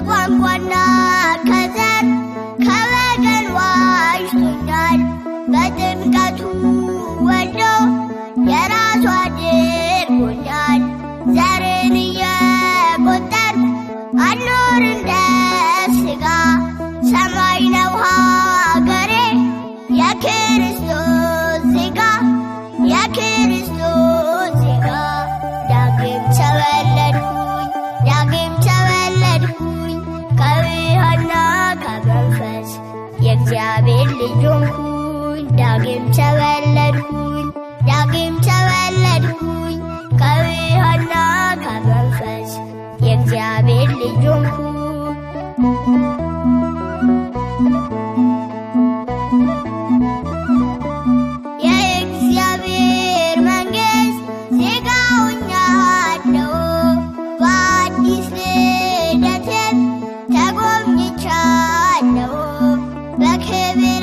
ከቋንቋና ከዘር ከወገን ዋጅቶኛል። በጥምቀቱ ወልዶ የራሱ አድርጎኛል። ዘርን እየቆጠርኩ አልኖር እንደ ሥጋ ሰማይ ነው ሀገሬ የክርስቶስ ዜጋ የክርስቶስ ዜጋ። ዳግም ተወለድኩኝ ዳግም ተወለድኩኝ ከውሃና ከመንፈስ የእግዚአብሔር ልጅ ሆንኩኝ። ዳግም ተወለድኩኝ ዳግም ተወለድኩኝ ከውሃና ከመንፈስ የእግዚአብሔር ልጅ ሆንኩኝ። የእግዚአብሔር መንግሥት ዜጋ ሆኛለሁ። በአዲስ ልደትም ተጎብኝቻለሁ። በክብር